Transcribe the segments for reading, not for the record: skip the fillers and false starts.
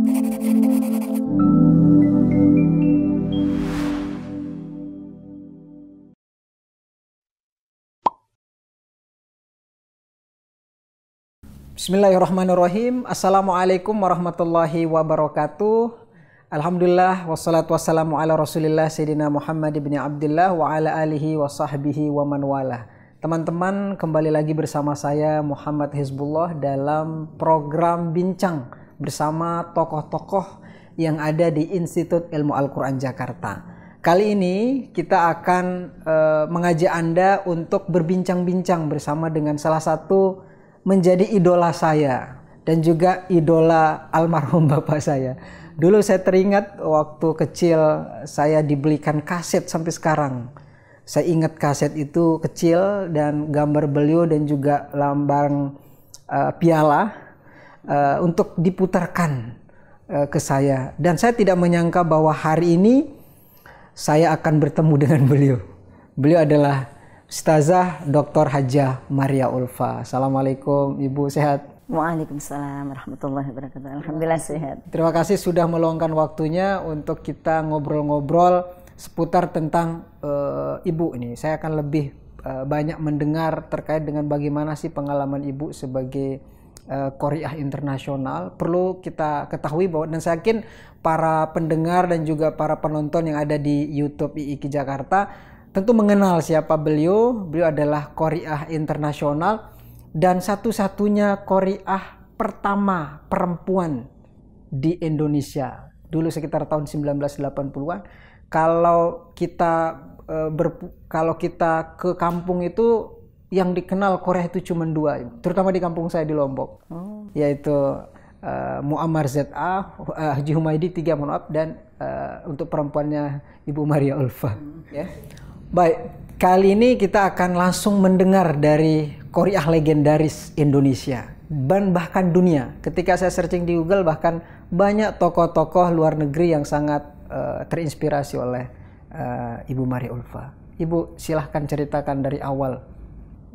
Bismillahirrahmanirrahim. Assalamualaikum warahmatullahi wabarakatuh. Alhamdulillah wassalatu wassalamu ala Rasulillah Sayyidina Muhammad ibn Abdullah wa ala alihi wa sahbihi wa man walah. Teman-teman, kembali lagi bersama saya Muhammad Hizbullah dalam program Bincang bersama tokoh-tokoh yang ada di Institut Ilmu Al-Quran Jakarta. Kali ini kita akan mengajak Anda untuk berbincang-bincang bersama dengan salah satu menjadi idola saya dan juga idola almarhum bapak saya. Dulu saya teringat waktu kecil saya dibelikan kaset sampai sekarang. Saya ingat kaset itu kecil dan gambar beliau dan juga lambang piala untuk diputarkan ke saya. Dan saya tidak menyangka bahwa hari ini saya akan bertemu dengan beliau. Beliau adalah Ustazah Dr. Hajah Maria Ulfa. Assalamualaikum, Ibu, sehat? Waalaikumsalam warahmatullahi wabarakatuh. Alhamdulillah sehat. Terima kasih sudah meluangkan waktunya untuk kita ngobrol-ngobrol seputar tentang Ibu ini. Saya akan lebih banyak mendengar terkait dengan bagaimana sih pengalaman Ibu sebagai Qori'ah internasional. Perlu kita ketahui bahwa, dan saya yakin para pendengar dan juga para penonton yang ada di YouTube IIKI Jakarta tentu mengenal siapa beliau. Beliau adalah Qori'ah internasional dan satu-satunya Qori'ah pertama perempuan di Indonesia. Dulu sekitar tahun 1980-an. Kalau kita ke kampung itu yang dikenal Qori'ah itu cuma dua, terutama di kampung saya di Lombok. Yaitu Muammar ZA, Haji Humaydi 3, mohon maaf, dan untuk perempuannya Ibu Maria Ulfa. Ya. Baik, kali ini kita akan langsung mendengar dari Qori'ah legendaris Indonesia dan bahkan dunia. Ketika saya searching di Google, bahkan banyak tokoh-tokoh luar negeri yang sangat terinspirasi oleh Ibu Maria Ulfa. Ibu, silahkan ceritakan dari awal.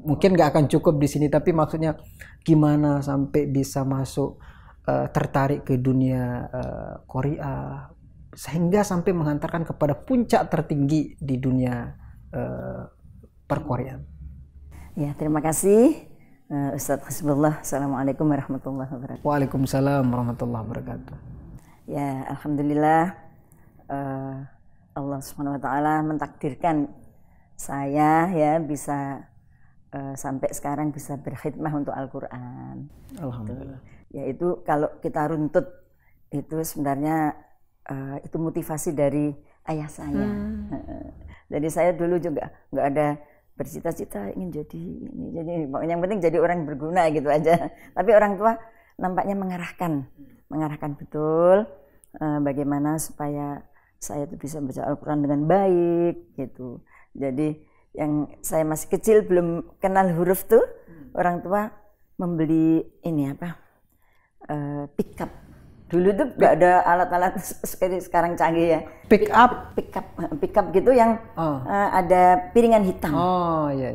Mungkin gak akan cukup di sini, tapi maksudnya gimana sampai bisa masuk tertarik ke dunia Qori'ah sehingga sampai menghantarkan kepada puncak tertinggi di dunia perqori'an. Ya, terima kasih Ustadz Hizbullah. Assalamualaikum warahmatullahi wabarakatuh. Waalaikumsalam warahmatullahi wabarakatuh. Ya, alhamdulillah Allah Subhanahu wa taala mentakdirkan saya ya bisa sampai sekarang bisa berkhidmah untuk Al-Qur'an. Alhamdulillah. Yaitu kalau kita runtut itu sebenarnya itu motivasi dari ayah saya. Jadi saya dulu juga nggak ada bercita-cita ingin jadi ini, jadi yang penting jadi orang berguna gitu aja. Tapi orang tua nampaknya mengarahkan betul bagaimana supaya saya itu bisa baca Al-Quran dengan baik gitu. Jadi yang saya masih kecil belum kenal huruf tuh, orang tua membeli ini apa pick up. Dulu tuh nggak ada alat-alat seperti sekarang canggih ya. Pick up gitu yang ada piringan hitam. Oh iya.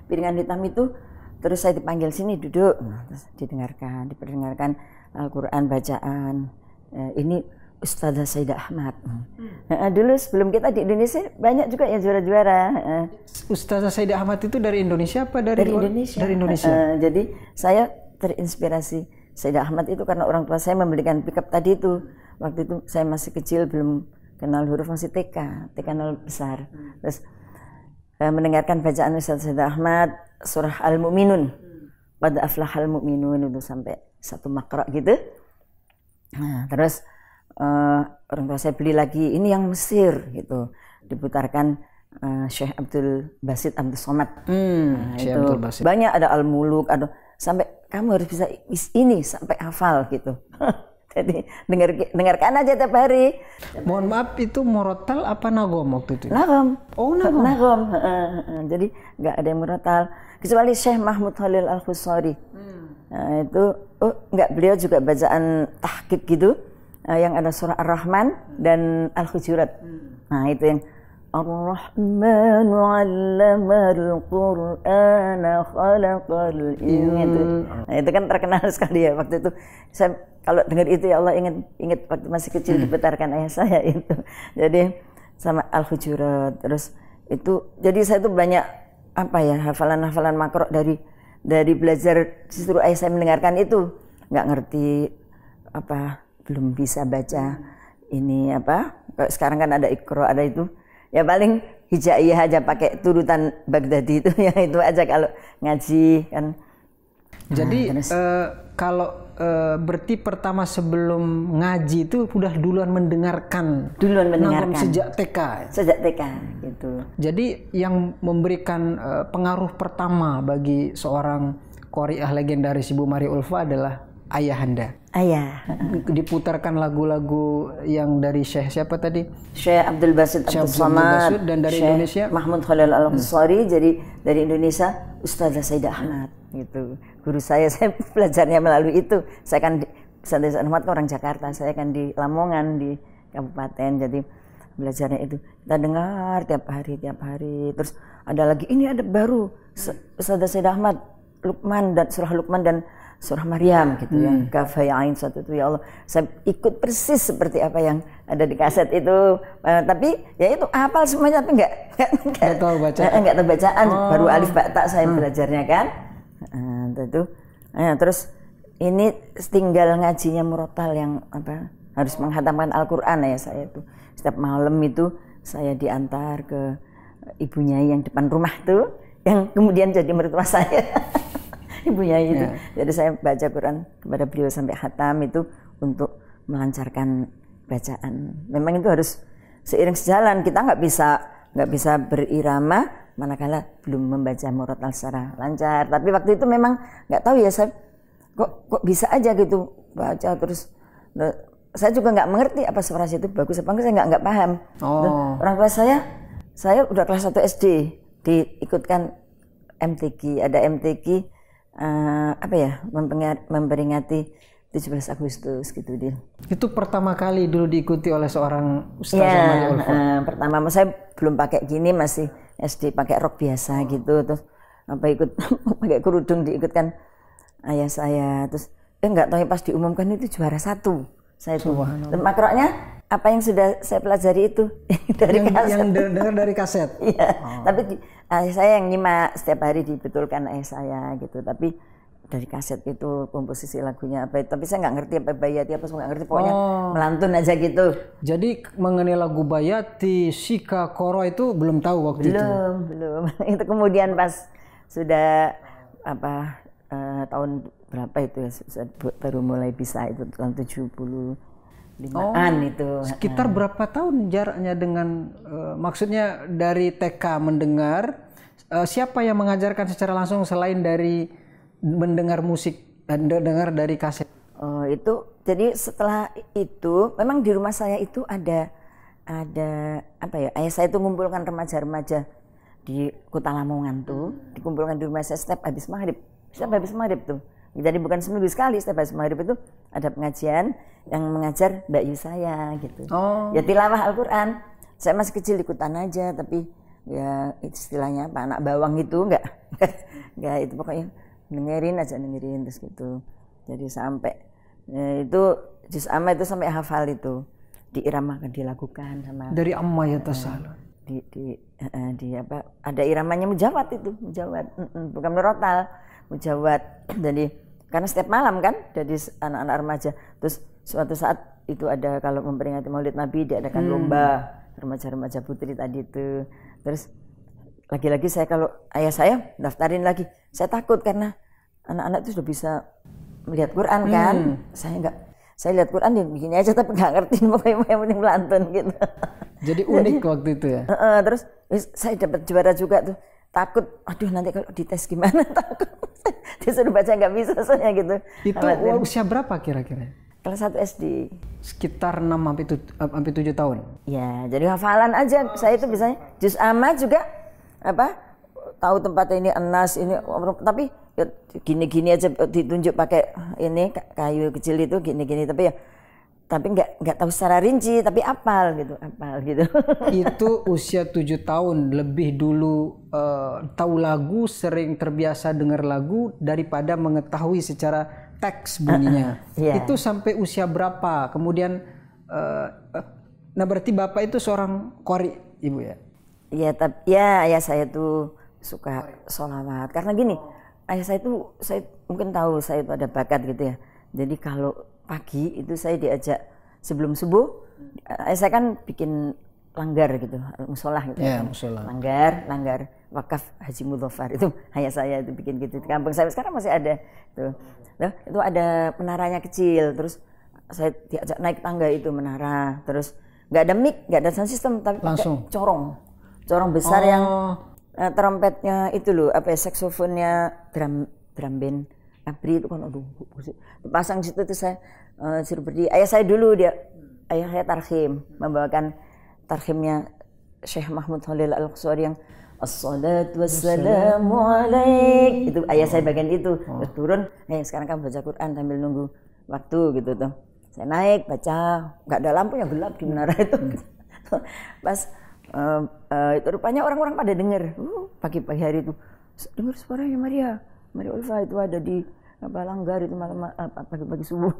Piringan hitam itu terus saya dipanggil sini duduk, terus diperdengarkan Al-Quran bacaan. Ini Ustazah Sayyidah Ahmad. Dulu sebelum kita di Indonesia banyak juga ya juara-juara. Ustazah Sayyidah Ahmad itu dari Indonesia apa dari Indonesia? Dari Indonesia. Jadi saya terinspirasi Sayyidah Ahmad itu karena orang tua saya membelikan pickup tadi itu. Waktu itu saya masih kecil, belum kenal huruf, masih TK 0 besar. Terus mendengarkan bacaan Ustaz Sayyidah Ahmad surah Al-Mu'minun. Qad aflahal mu'minun itu sampai satu makra gitu. Nah, terus orang tua saya beli lagi ini yang Mesir gitu. Diputarkan Syekh Abdul Basit Abdul Somad. Syekh itu Abdul Basit. Banyak ada Al-Muluk, ada sampai kamu harus bisa ini sampai hafal gitu. Jadi dengarkan aja tiap hari. Mohon maaf, itu murotal apa nagom waktu itu? Nagom. Oh, nagom. Nagom. Jadi nggak ada yang murotal kecuali Syekh Mahmud Khalil Al-Khusari. Nah, itu nggak, beliau juga bacaan tahqiq gitu yang ada surah Ar-Rahman dan Al-Hujurat. Nah, itu yang Ar-Rahmanu 'allamal Qur'ana khalaqal insana. Nah, itu kan terkenal sekali ya waktu itu. Saya kalau dengar itu ya Allah ingat waktu masih kecil diputarkan ayah saya itu. Jadi sama Al-Hujurat terus itu jadi saya tuh banyak apa ya hafalan-hafalan makro dari belajar disuruh ayah saya mendengarkan itu. Nggak ngerti apa belum bisa baca ini apa. Sekarang kan ada Iqra ada itu. Ya paling hijaiyah aja pakai turutan Baghdadi itu ya itu aja kalau ngaji kan. Jadi kalau berarti pertama sebelum ngaji itu udah duluan mendengarkan. Sejak TK. Sejak TK gitu. Jadi yang memberikan pengaruh pertama bagi seorang qari'ah legendaris Ibu Maria Ulfa adalah ayahanda. Ayah. Diputarkan lagu-lagu yang dari Syekh siapa tadi? Syekh Abdul Basit Abdul Samad dan dari Syekh Indonesia Mahmud Khalil Al-Qasari. Jadi dari Indonesia Ustazah Sayyidah Ahmad gitu. Guru saya belajarnya melalui itu. Saya kan Ustazah Ahmad kan orang Jakarta, saya kan di Lamongan di kabupaten. Jadi belajarnya itu kita dengar tiap hari. Terus ada lagi ini ada baru Ustazah Sayyidah Ahmad Luqman dan surah Luqman dan surah Maryam gitu ya. Kaf ya ain satu itu ya Allah. Saya ikut persis seperti apa yang ada di kaset itu. Tapi ya itu hafal semuanya tapi enggak tahu bacaan. Enggak tahu bacaan. Baru alif ba ta saya belajarnya kan. Itu. Terus ini tinggal ngajinya murotal yang apa harus menghatamkan Al-Qur'an ya saya itu. Setiap malam itu saya diantar ke ibunya yang depan rumah tuh yang kemudian jadi mertua saya. Ibunya itu. Ya. Jadi saya baca Quran kepada beliau sampai khatam itu untuk melancarkan bacaan. Memang itu harus seiring sejalan. Kita nggak bisa berirama manakala belum membaca murotal secara lancar. Tapi waktu itu memang nggak tahu ya saya kok bisa aja gitu baca terus. Saya juga nggak mengerti apa suara itu bagus apa enggak, saya nggak paham. Orang tua saya udah kelas 1 SD diikutkan MTQ, ada MTQ apa ya memperingati 17 Agustus gitu dia. Itu pertama kali dulu diikuti oleh seorang Ustazah Maria Ulfa. Pertama saya belum pakai gini masih SD pakai rok biasa gitu terus apa ikut pakai kerudung diikutkan ayah saya terus enggak tahu pas diumumkan itu juara 1 saya itu. Makroknya apa yang sudah saya pelajari itu dari kaset. Yang dengar dari kaset. Iya. Tapi ayah saya yang nyimak setiap hari dibetulkan ayah saya gitu. Tapi dari kaset itu komposisi lagunya apa? Tapi saya nggak ngerti apa Bayati apa nggak ngerti pokoknya melantun aja gitu. Jadi mengenai lagu Bayati, Sika, Koro itu belum tahu waktu itu. Belum. Itu kemudian pas sudah apa tahun berapa itu ya baru mulai bisa itu tahun 75-an itu. Sekitar berapa tahun jaraknya dengan maksudnya dari TK mendengar siapa yang mengajarkan secara langsung selain dari mendengar musik dan dengar dari kaset? Itu jadi setelah itu memang di rumah saya itu ada apa ya ayah saya itu mengumpulkan remaja-remaja di Kota Lamongan tuh dikumpulkan di rumah saya setiap habis maghrib tuh. Jadi bukan seminggu sekali, setiap habis maghrib itu ada pengajian yang mengajar Mbak Yu saya gitu. Ya tilawah Al-Quran. Saya masih kecil ikutan aja, tapi ya istilahnya apa anak bawang itu enggak itu pokoknya dengerin terus gitu. Jadi sampai itu juz amma itu sampai hafal itu diiramakan dilakukan sama dari amma ya tasal. Di apa ada iramanya mujawad bukan murotal. Mujawad. Jadi karena setiap malam kan jadi anak-anak remaja terus suatu saat itu ada kalau memperingati Maulid Nabi diadakan lomba remaja-remaja putri tadi itu terus lagi-lagi saya kalau ayah saya daftarin lagi saya takut karena anak-anak itu sudah bisa melihat Quran kan saya lihat Quran ya begini aja tapi nggak ngerti pokoknya yang penting melantun gitu. Jadi unik waktu itu ya. Terus saya dapat juara juga tuh. Takut, aduh nanti kalau dites gimana takut. Disuruh baca nggak bisa soalnya gitu. Itu usia berapa kira-kira? Kelas 1 SD. Sekitar 6 sampai 7 tahun. Ya, jadi hafalan aja. Saya itu biasanya juz amma juga apa? Tahu tempatnya ini Anas ini tapi ya, gini-gini aja ditunjuk pakai ini kayu kecil itu gini-gini tapi ya tapi nggak tahu secara rinci, tapi apal gitu. Itu usia 7 tahun, lebih dulu tahu lagu, sering terbiasa dengar lagu daripada mengetahui secara teks bunyinya. Itu sampai usia berapa? Kemudian nah berarti Bapak itu seorang qori, Ibu ya? Iya, tapi ya ayah saya tuh suka sholawat. Karena gini, ayah saya tuh, saya mungkin tahu saya itu ada bakat gitu ya. Jadi kalau pagi itu saya diajak sebelum subuh, ayah saya kan bikin langgar gitu, musolah gitu. Ya, musolah. Langgar wakaf Haji Mudhafar itu ayah saya itu bikin gitu. Di kampung saya sekarang masih ada tuh. Nah, itu ada menaranya kecil, terus saya diajak naik tangga itu menara, terus nggak ada mic, nggak ada sound system, tapi langsung corong besar yang trompetnya itu loh, apa ya, saksofonnya drum band abri itu kan, aduh, pasang situ tuh saya suruh berdiri. Ayah saya tarhim, membawakan tarhimnya Syekh Mahmud Khalil Al-Qasari yang As-salatu wassalamu alaik. Itu ayah saya bagian itu. Terus turun, sekarang kamu baca Quran sambil nunggu waktu gitu tuh. Saya naik baca, nggak ada lampu, yang gelap di menara itu. Pas itu rupanya orang-orang pada dengar. Pagi-pagi hari itu dengar suaranya Maria Ulfa itu ada di langgar itu malam pagi-pagi subuh.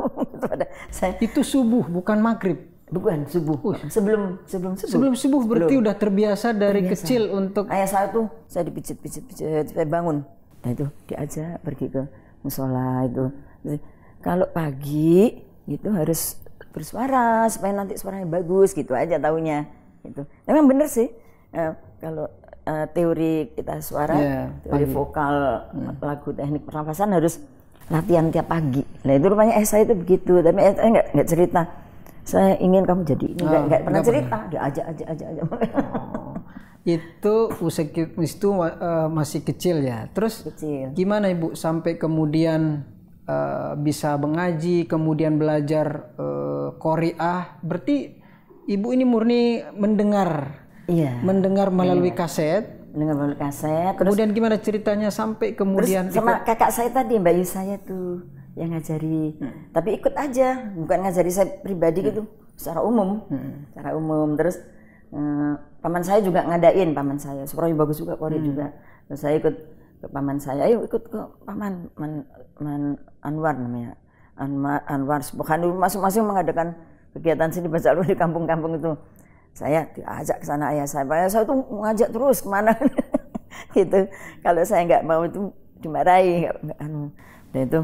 Itu subuh bukan maghrib. Bukan subuh. Sebelum subuh berarti udah terbiasa dari kecil untuk ayah saya tuh, saya dipijit saya bangun. Nah itu diajak pergi ke musola itu. Kalau pagi itu harus bersuara supaya nanti suaranya bagus gitu aja taunya. Itu memang bener sih. Kalau teori kita suara, teori vokal, lagu, teknik pernafasan harus latihan tiap pagi. Nah itu rupanya saya itu begitu, tapi nggak cerita. Saya ingin kamu jadi ini, nggak pernah cerita, dia aja. Itu usia itu masih kecil ya. Terus gimana Ibu sampai kemudian bisa mengaji, kemudian belajar qori'ah? Berarti Ibu ini murni mendengar, mendengar melalui kaset. Kemudian gimana ceritanya sampai kemudian terus sama kakak saya tadi, Mbak Yu saya tuh yang ngajari, tapi ikut aja, bukan ngajari saya pribadi gitu, secara umum. Terus paman saya juga ngadain, paman saya suaranya bagus juga, qori juga. Terus saya ikut ke paman saya, ayo ikut ke paman Anwar namanya, Anwar Subhanallah, masing-masing mengadakan kegiatan seni baca Al-Quran di kampung-kampung itu. Saya diajak ke sana ayah saya tuh ngajak terus kemana gitu. Kalau saya nggak mau itu dimarahi, dan itu.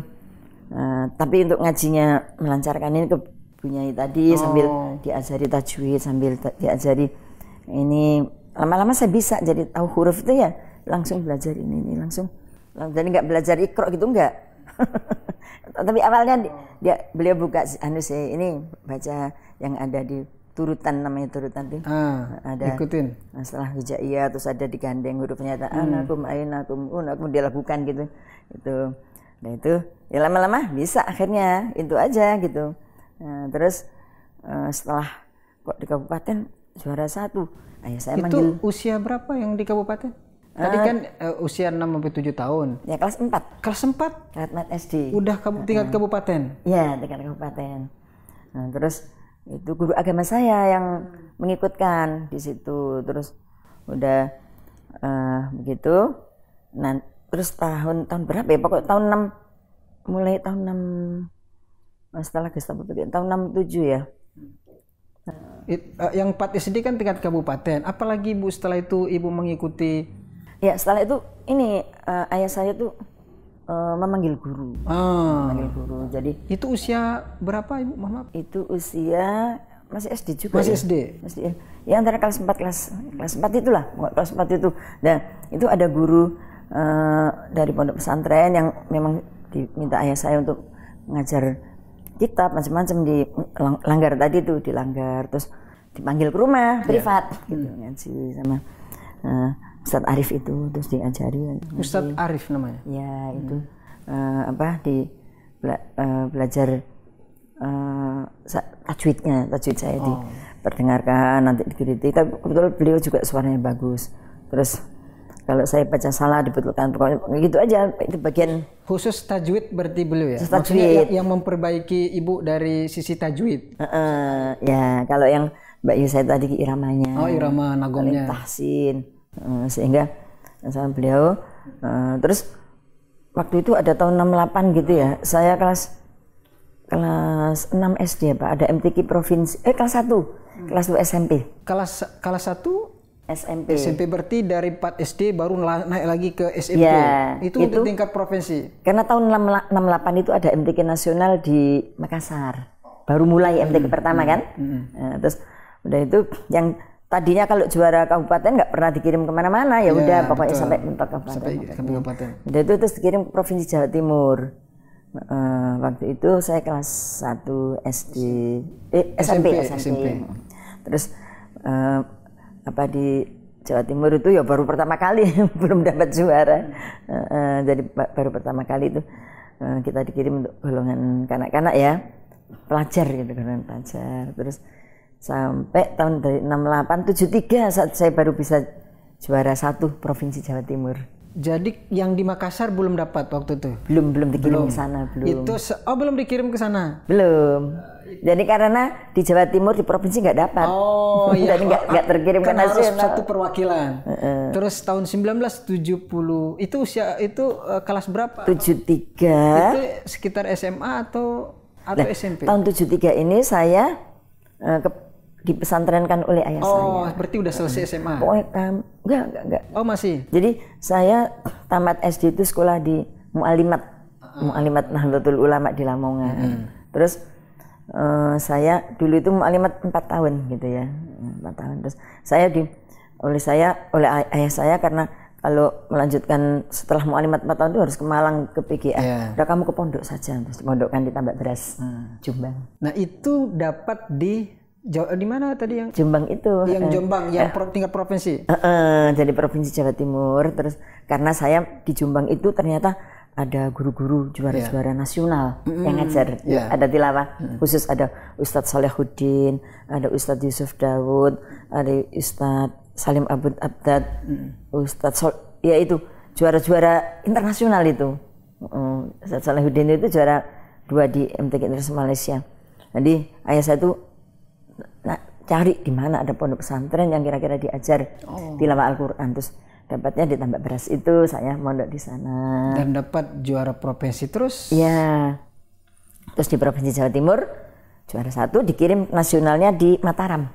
Tapi untuk ngajinya melancarkan ini kepunyai tadi, sambil diajari tajwid, sambil diajari ini, lama-lama saya bisa jadi tahu huruf itu ya, langsung belajar ini langsung. Jadi nggak belajar Iqra gitu nggak. Tapi awalnya beliau buka ini baca yang ada di turutan, namanya turutan tuh. Ada ikutin. Setelah hijaiyah terus ada digandeng hurufnya, anakum ainakum unakum, dia lakukan gitu. Itu. Nah itu ya lama-lama bisa, akhirnya itu aja gitu. Terus setelah kok di kabupaten juara 1, ayah saya manggil. Itu usia berapa yang di kabupaten? Tadi kan usia 6-7 tahun. Ya kelas 4. Kelas 4? Kelas SD. Udah tingkat kabupaten? Ya, tingkat kabupaten. Nah, terus itu guru agama saya yang mengikutkan di situ. Terus udah begitu. Nah, terus tahun berapa ya? Pokoknya mulai tahun 6, setelah Gestapo tahun 67 ya. Yang 4 SD kan tingkat kabupaten. Apalagi Ibu setelah itu Ibu mengikuti? Ya setelah itu ini ayah saya tuh memanggil guru. Memanggil guru. Jadi itu usia berapa Ibu? Maaf. Itu usia masih SD juga. Masih ya? SD. Masih ya antara kelas 4 kelas 4 itulah. Kelas 4 itu. Dan itu ada guru dari pondok pesantren yang memang diminta ayah saya untuk ngajar kitab macam-macam di langgar tadi tuh, di langgar, terus dipanggil ke rumah privat gitu ngaji sama Ustadz Arif itu, terus diajari. Ustadz Arif namanya? Ya itu belajar tajwid saya diperdengarkan, nanti dikritik. Tapi kebetulan beliau juga suaranya bagus. Terus Kalau saya baca salah dibetulkan, pokoknya gitu aja. Itu bagian khusus tajwid berarti beliau ya. tajwid. Maksudnya yang memperbaiki ibu dari sisi tajwid. Ya, kalau yang Mbak Yu saya tadi iramanya. Oh, irama nagomnya. Tahsin. Sehingga sama beliau. Terus waktu itu ada tahun 68 gitu ya. Saya kelas 6 SD Pak. Ada MTQ provinsi. Kelas 1. Kelas 2 SMP. Kelas 1 SMP. SMP berarti dari 4 SD baru naik lagi ke SMP. Ya, itu untuk tingkat provinsi. Karena tahun 68 itu ada MTQ nasional di Makassar. Baru mulai MTQ pertama kan. Terus udah itu yang tadinya kalau juara kabupaten nggak pernah dikirim kemana-mana, ya udah pokoknya sampai mentok kabupaten. Sampai kabupaten. Udah itu terus dikirim ke provinsi Jawa Timur. Waktu itu saya kelas 1 SD, SMP. Terus di Jawa Timur itu ya baru pertama kali belum dapat juara. Jadi baru pertama kali itu kita dikirim untuk golongan kanak-kanak ya, pelajar gitu, golongan pelajar. Terus sampai tahun dari 68 73 saat saya baru bisa juara 1 provinsi Jawa Timur. Jadi yang di Makassar belum dapat waktu itu? Belum dikirim ke sana, belum. Itu belum dikirim ke sana? Belum. Jadi karena di Jawa Timur di provinsi nggak dapat. Oh iya. Jadi nggak terkirim ke nasional. Harus satu perwakilan. Terus tahun 1970 itu usia itu kelas berapa? 73. Itu sekitar SMA atau SMP? Tahun 73 ini saya dipesantrenkan oleh ayah saya. Oh, berarti udah selesai SMA? Pokoknya enggak. Oh, masih? Jadi saya tamat SD itu sekolah di Mu'alimat Nahdlatul Ulama di Lamongan. Terus saya dulu itu Mu'alimat 4 tahun gitu ya. 4 tahun. Terus saya oleh ayah saya, karena kalau melanjutkan setelah Mu'alimat 4 tahun itu harus ke Malang, ke PGA. Udah kamu ke pondok saja, terus pondokkan di Tambak Beras, Jombang. Nah, itu dapat di mana tadi yang Jombang itu? Yang Jombang, yang tingkat provinsi. Jadi provinsi Jawa Timur. Terus karena saya di Jombang itu ternyata ada guru-guru juara nasional yang ngajar. Ada tilawah khusus, ada Ustadz Solehuddin, ada Ustadz Yusuf Dawud, ada Ustadz Salim Abud Abdad, Ustadz ya itu juara-juara internasional itu. Ustadz Solehuddin itu juara 2 di MTQ Internasional Malaysia. Jadi ayah saya itu cari di mana ada pondok pesantren yang kira-kira diajar tilawah Al-Qur'an, terus dapatnya di Tambak Beras itu, saya mondok di sana. Dan dapat juara provinsi terus? Iya. Terus di provinsi Jawa Timur juara 1, dikirim nasionalnya di Mataram.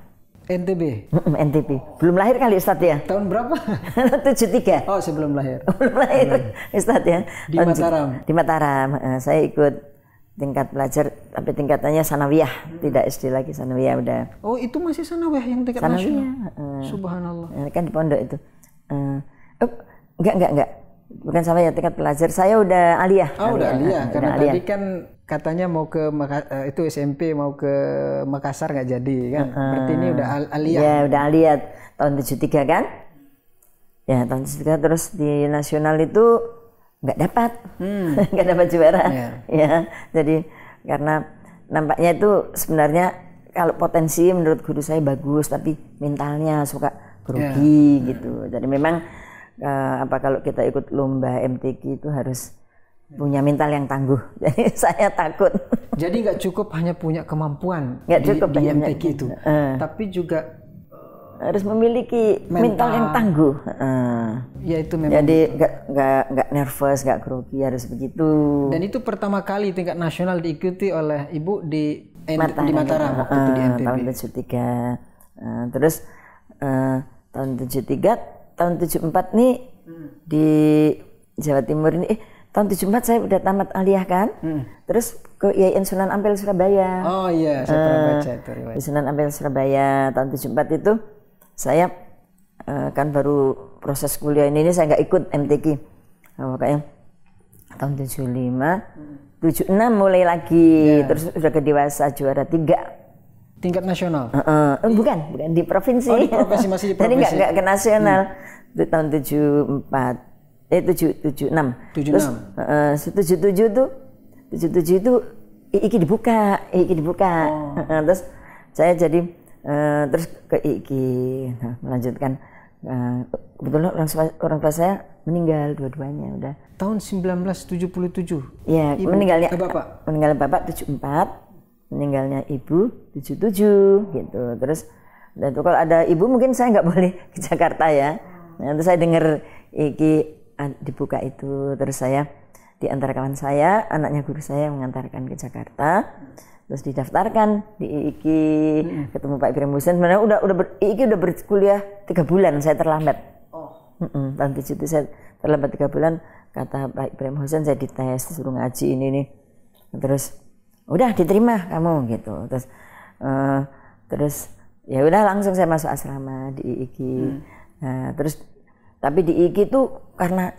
NTB? NTB. Belum lahir kali Ustadz ya? Tahun berapa? 73. Oh, sebelum lahir. Belum lahir Ustadz ya. Di Mataram? Di Mataram. Saya ikut tingkat pelajar, tapi tingkatannya sanawiyah, tidak SD lagi, sanawiyah udah. Oh, itu masih sanawiyah yang tingkat nasional? Subhanallah. Kan di pondok itu. Enggak. Bukan sama ya, tingkat pelajar. Saya udah aliyah. Oh, udah aliyah. Karena tadi kan katanya mau ke itu SMP, mau ke Makassar nggak jadi kan. Berarti ini udah aliyah. Ya, udah aliyah tahun 73 kan? Ya, tahun 73. Terus di nasional itu nggak dapat. Nggak dapat juara. Ya, jadi karena nampaknya itu sebenarnya kalau potensi menurut guru saya bagus, tapi mentalnya suka grogi gitu. Jadi memang kalau kita ikut lomba MTQ itu harus punya mental yang tangguh. Jadi saya takut. Jadi nggak cukup hanya punya kemampuan di MTQ itu, tapi juga harus memiliki mental yang tangguh. Ya itu memang. Jadi nggak nervous, nggak grogi, harus begitu. Dan itu pertama kali tingkat nasional diikuti oleh ibu di Mataram waktu itu di NTB. Tahun 73. Terus tahun 73, tahun 74 nih di Jawa Timur ini. Tahun 74 saya udah tamat aliyah kan. Terus ke IAIN Sunan Ampel Surabaya. Oh iya, saya pernah baca itu riwayat. Di Sunan Ampel Surabaya tahun 74 itu saya kan baru proses kuliah ini saya nggak ikut MTQ. Makanya tahun 75, 76 mulai lagi. Terus udah ke dewasa juara 3. Tingkat nasional? Bukan di provinsi. Oh, di provinsi, masih di provinsi. Jadi nggak ke nasional. Itu tahun 74. 76. Terus 77 itu IIKI dibuka. Terus saya jadi terus ke IIKI, melanjutkan Kebetulan orang tua saya meninggal dua-duanya udah. Tahun 1977. Ya, Ibu, meninggalnya bapak. Meninggalnya bapak 74, meninggalnya ibu 77 gitu. Terus dan kalau ada ibu mungkin saya nggak boleh ke Jakarta ya. Nanti saya dengar iki dibuka itu, terus saya diantar kawan saya, anaknya guru saya mengantarkan ke Jakarta. Terus didaftarkan di IIKI, ketemu Pak Ibrahim Hussein. Sebenarnya IIKI udah berkuliah 3 bulan, saya terlambat. Tahun 7 itu saya terlambat 3 bulan. Kata Pak Ibrahim Hussein, saya dites, disuruh ngaji ini. Terus udah diterima kamu gitu. Terus ya udah langsung saya masuk asrama di IIKI. Nah, terus tapi di IIKI itu karena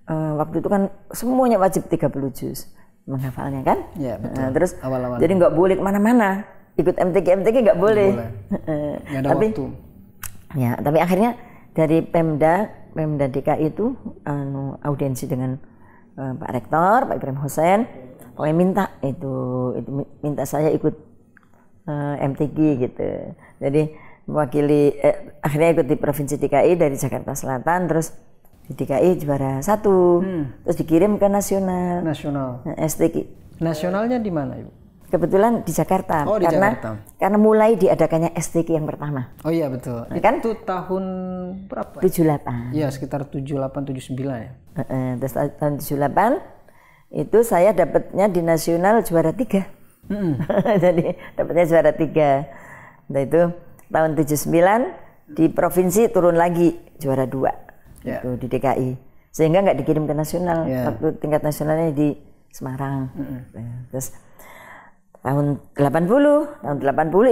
waktu itu kan semuanya wajib 30 juz. Menghafalnya kan, ya, betul. Nah, terus awal-awal jadi nggak boleh kemana-mana, ikut MTQ nggak boleh. Nggak ada waktu. Ya, tapi akhirnya dari Pemda DKI itu audiensi dengan Pak Rektor, Pak Ibrahim Hussein, pokoknya minta saya ikut MTQ gitu. Jadi mewakili akhirnya ikut di Provinsi DKI dari Jakarta Selatan, terus di DKI juara 1, terus dikirim ke nasional. STQ. Nasionalnya di mana, Ibu? Kebetulan di Jakarta. Oh, di Jakarta. Karena mulai diadakannya STQ yang pertama. Oh iya betul. Kan? Itu tahun berapa? 78. Iya, sekitar 78 79 ya. Terus tahun 78 itu saya dapatnya di nasional juara 3. Jadi dapatnya juara 3. Nah itu tahun 79 di provinsi turun lagi juara 2. Itu di DKI, sehingga nggak dikirim ke nasional. Waktu tingkat nasionalnya di Semarang. Terus tahun 80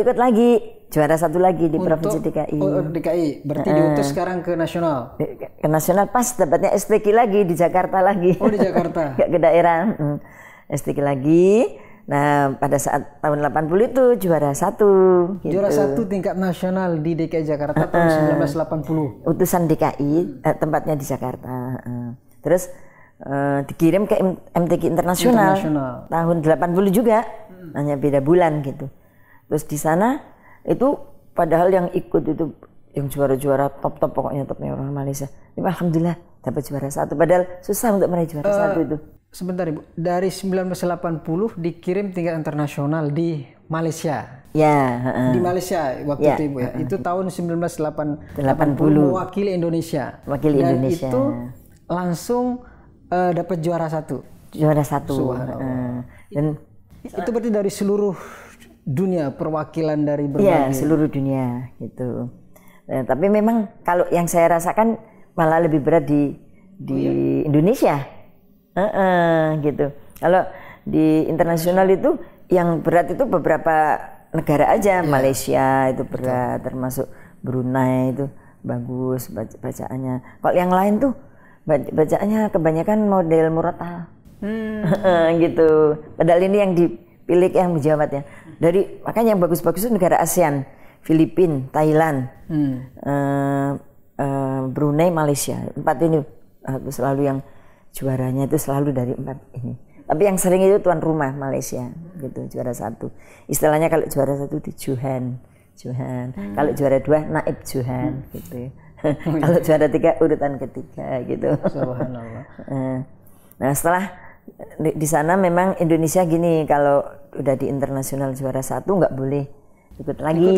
ikut lagi juara 1 lagi di Provinsi DKI. DKI berarti diutus sekarang ke nasional. Ke nasional pas dapatnya STQ lagi di Jakarta lagi. Oh, di Jakarta. Nggak ke daerah. STQ lagi. Nah, pada saat tahun 80 itu juara 1. Gitu. Juara 1 tingkat nasional di DKI Jakarta tahun 1980. Utusan DKI, tempatnya di Jakarta. Terus dikirim ke MTQ internasional. Tahun 80 juga, hanya beda bulan gitu. Terus di sana itu padahal yang ikut itu yang juara-juara top pokoknya topnya orang Malaysia. Ini alhamdulillah dapat juara 1. Padahal susah untuk meraih juara 1 itu. Sebentar Ibu, dari 1980 dikirim tingkat internasional di Malaysia. Ya. Di Malaysia waktu itu Ibu ya. Itu tahun 1980 mewakili Indonesia. Dan itu langsung dapat juara 1. Juara 1. Dan itu berarti dari seluruh dunia, perwakilan dari berbagai. Iya, seluruh dunia gitu. Tapi memang kalau yang saya rasakan malah lebih berat di Indonesia. Gitu. Kalau di internasional itu yang berat itu beberapa negara aja. Malaysia itu berat, termasuk Brunei itu bagus bacaannya. Kalau yang lain tuh bacaannya kebanyakan model murotal. Gitu. Padahal ini yang dipilih yang menjawab ya. Makanya yang bagus-bagus itu negara ASEAN, Filipina, Thailand, Brunei, Malaysia. 4 ini selalu yang juaranya itu selalu dari 4 ini. Tapi yang sering itu tuan rumah Malaysia gitu, juara 1. Istilahnya kalau juara 1 di Johan. Kalau juara 2 naib Johan gitu. Kalau juara 3 urutan ketiga gitu. Subhanallah. Nah, setelah di sana memang Indonesia gini, kalau udah di internasional juara 1 nggak boleh ikut lagi,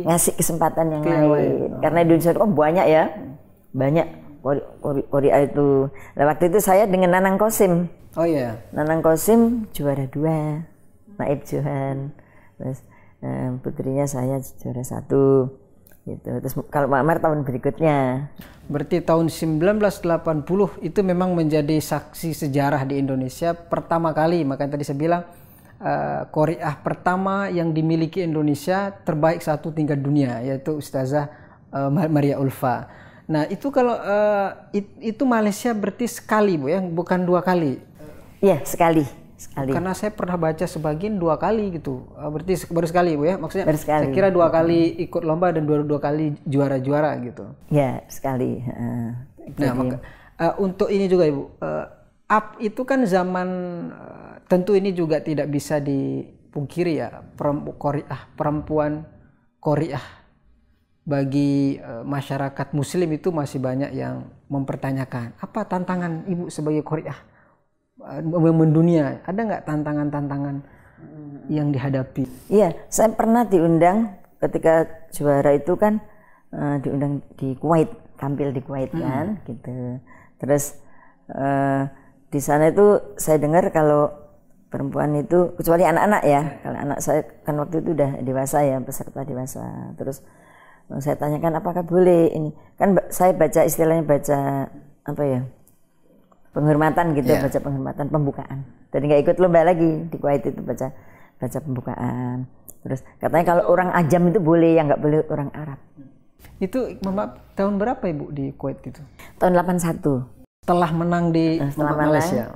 ngasih kesempatan yang lain. Karena Indonesia itu banyak ya. Banyak Korea itu. Nah, waktu itu saya dengan Nanang Kosim. Oh iya. Nanang Kosim juara 2, naib Johan. Terus putrinya saya juara 1. Gitu. Terus kalau Pak Amar tahun berikutnya. Berarti tahun 1980 itu memang menjadi saksi sejarah di Indonesia pertama kali. Makanya tadi saya bilang Korea pertama yang dimiliki Indonesia terbaik 1 tingkat dunia, yaitu Ustazah Maria Ulfa. Nah itu kalau itu Malaysia berarti sekali Bu ya, bukan 2 kali? Iya sekali. Karena saya pernah baca sebagian 2 kali gitu, berarti baru sekali Bu ya, maksudnya saya kira 2 kali ikut lomba dan 2 kali juara gitu. Ya sekali. Nah untuk ini juga Ibu, itu kan zaman tentu ini juga tidak bisa dipungkiri ya, perempuan Korea bagi masyarakat Muslim itu masih banyak yang mempertanyakan apa tantangan Ibu sebagai qari'ah mendunia. Ada nggak tantangan-tantangan yang dihadapi? Iya, saya pernah diundang ketika juara itu kan diundang di Kuwait, tampil di Kuwait kan, gitu. Terus di sana itu saya dengar kalau perempuan itu, kecuali anak-anak ya, kalau anak saya kan waktu itu udah dewasa ya, peserta dewasa. Terus saya tanyakan apakah boleh ini, kan saya baca istilahnya baca apa ya, penghormatan gitu, baca penghormatan pembukaan. Jadi nggak ikut lomba lagi di Kuwait itu baca pembukaan. Terus katanya kalau orang ajam itu boleh, yang nggak boleh orang Arab. Itu tahun berapa Ibu di Kuwait itu? Tahun 81. Setelah menang di Malaysia.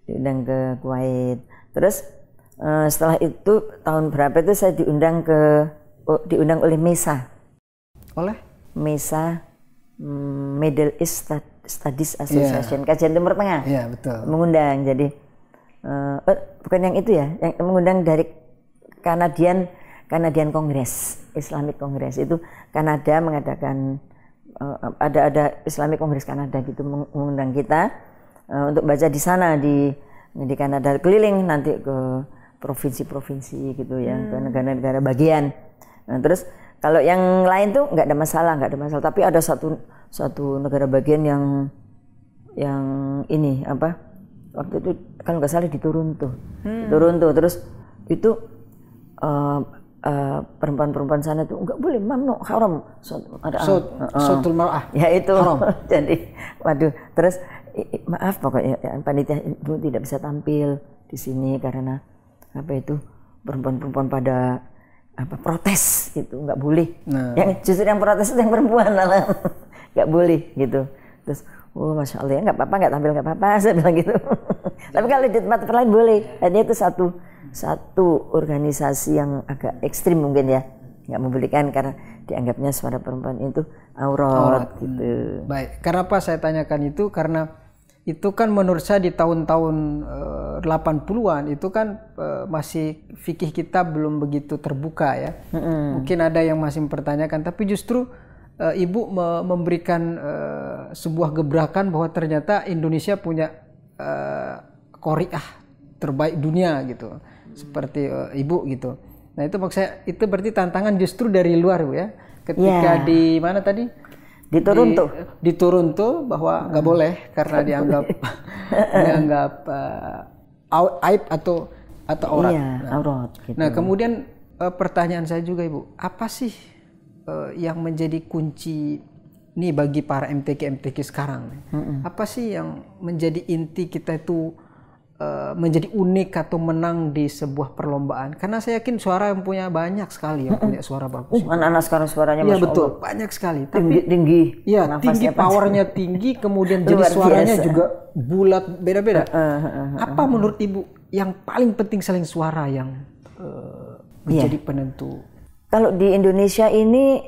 Diundang ke Kuwait. Terus setelah itu tahun berapa itu saya diundang oleh MESA. Oleh? MESA, Middle East Studies Association, Kajian Timur Tengah. Iya, betul. Mengundang, jadi bukan yang itu ya, yang mengundang dari Canadian Congress, Islamic Congress. Itu Kanada mengadakan ada Islamic Congress Kanada gitu, mengundang kita untuk baca di sana di Kanada, keliling nanti ke provinsi-provinsi gitu ya, ke negara-negara bagian. Nah, terus kalau yang lain tuh nggak ada masalah, tapi ada satu negara bagian yang ini apa, waktu itu kalau nggak salah di Toronto. Terus itu perempuan-perempuan sana tuh nggak boleh, mamnu, haram, ada sautul mar'ah. Ya itu haram. Jadi waduh, terus maaf pokoknya panitia itu tidak bisa tampil di sini karena apa itu, perempuan-perempuan pada protes gitu, nggak boleh. Yang justru yang protes itu yang perempuan malah nggak boleh gitu. Terus masya Allah ya, nggak apa-apa, nggak tampil nggak apa-apa, saya bilang gitu. Tapi kalau di tempat lain boleh. Hanya itu satu organisasi yang agak ekstrim mungkin ya, nggak membolehkan karena dianggapnya suara perempuan itu aurat gitu. Baik, kenapa saya tanyakan itu, karena itu kan menurut saya di tahun-tahun 80-an itu kan masih fikih kita belum begitu terbuka ya. Mungkin ada yang masih mempertanyakan, tapi justru Ibu memberikan sebuah gebrakan bahwa ternyata Indonesia punya qari'ah terbaik dunia gitu, seperti Ibu gitu. Nah itu maksud saya, itu berarti tantangan justru dari luar Bu ya, ketika di mana tadi? Di Toronto. Di Toronto bahwa nggak boleh karena dianggap aib atau aurat. Iya, aurat. Gitu. Nah kemudian pertanyaan saya juga Ibu, apa sih yang menjadi kunci nih bagi para MTQ sekarang? Apa sih yang menjadi inti kita itu menjadi unik atau menang di sebuah perlombaan? Karena saya yakin suara yang punya banyak sekali yang punya suara bagus. Anak-anak sekarang suaranya Masya Allah. Betul, banyak sekali. Tapi tinggi. Iya, tinggi, powernya tinggi, kemudian jadi suaranya juga bulat, beda-beda. Apa menurut Ibu yang paling penting selain suara yang menjadi penentu? Kalau di Indonesia ini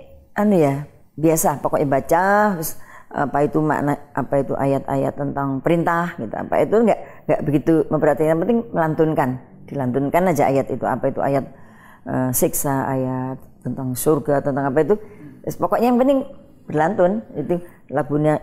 biasa, pokoknya baca, terus apa itu makna, apa itu ayat-ayat tentang perintah gitu, apa itu nggak begitu memperhatikan, yang penting dilantunkan aja ayat itu, apa itu ayat siksa, ayat tentang surga, tentang apa itu, pokoknya yang penting berlantun. Itu lagunya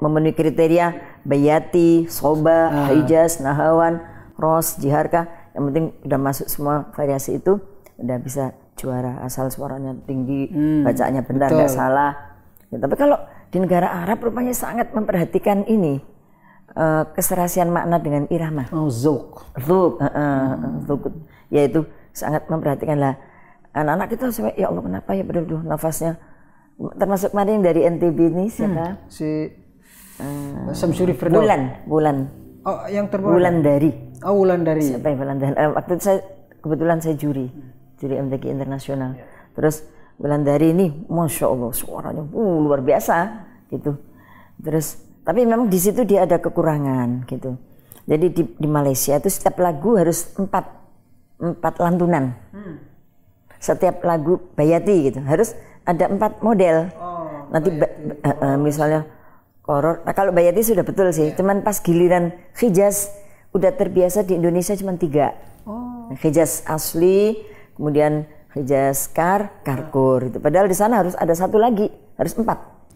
memenuhi kriteria bayati, soba, hijaz, nahawan, ros, jiharka, yang penting udah masuk semua variasi itu udah bisa juara, asal suaranya tinggi, bacaannya benar, nggak salah. Ya, tapi kalau di negara Arab rupanya sangat memperhatikan ini keserasian makna dengan irama. Zuk. Yaitu sangat memperhatikan lah. Anak-anak kita sampai ya Allah kenapa ya betul nafasnya. Termasuk kemarin dari NTB ini siapa? Si Samsuri Firdaus. Bulan. Oh, yang terbaru. Wulandari. Oh, Wulandari. Siapa yang Wulandari? Waktu itu kebetulan saya juri MTQ internasional. Terus Wulandari ini, masya Allah suaranya luar biasa gitu. Terus, tapi memang di situ dia ada kekurangan gitu. Jadi di Malaysia itu setiap lagu harus empat lantunan. Setiap lagu bayati gitu harus ada 4 model. Nanti misalnya koror. Nah, kalau bayati sudah betul sih. Cuman pas giliran hijaz udah terbiasa di Indonesia cuma 3. Hijaz asli, kemudian Hijaz, Karkur itu. Padahal di sana harus ada satu lagi, harus 4.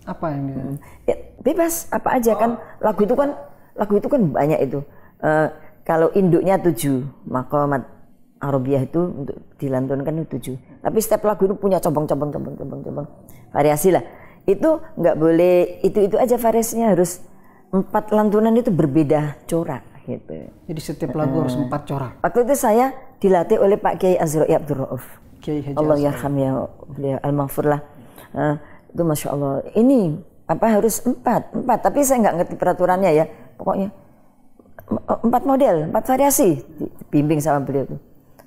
Apa yang dia? Ya, bebas apa aja kan lagu itu kan banyak itu. Kalau induknya 7, maqamat Arabiah itu untuk dilantunkan itu 7. Tapi setiap lagu itu punya cabang variasi lah. Itu nggak boleh itu aja variasinya, harus 4 lantunan itu berbeda corak gitu. Jadi setiap lagu harus 4 corak. Waktu itu saya dilatih oleh Pak Kiai Azra'i Abdul Rauf. Kiai Haji Allah Azra'i. yarham ya beliau al-maghfur lah. Itu Masya Allah. Ini harus 4, tapi saya nggak ngerti peraturannya ya. Pokoknya 4 model, 4 variasi dibimbing sama beliau tuh.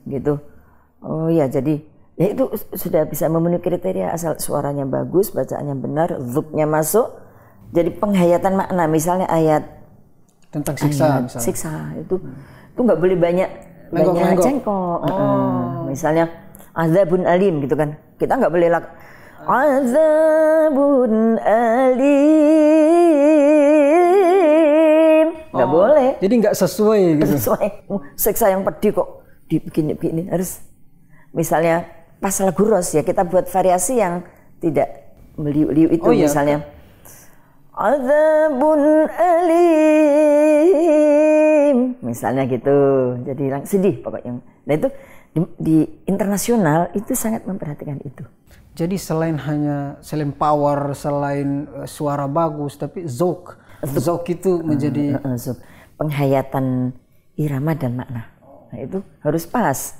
Gitu. Oh ya, jadi ya itu sudah bisa memenuhi kriteria asal suaranya bagus, bacaannya benar, dzuknya masuk. Jadi penghayatan makna, misalnya ayat tentang siksa, siksa itu nggak boleh banyak cengkok. Misalnya azabun alim gitu kan, kita nggak boleh azabun alim, nggak boleh. Jadi nggak sesuai gitu. Sesuai siksa yang pedih kok dibikin harus. Misalnya pas lagu Ros ya kita buat variasi yang tidak meliuk-liuk itu. Misalnya azabun alim misalnya gitu, jadi sedih pokoknya. Nah itu di internasional itu sangat memperhatikan itu. Jadi selain power, selain suara bagus, tapi zouk itu menjadi penghayatan irama dan makna. Nah itu harus pas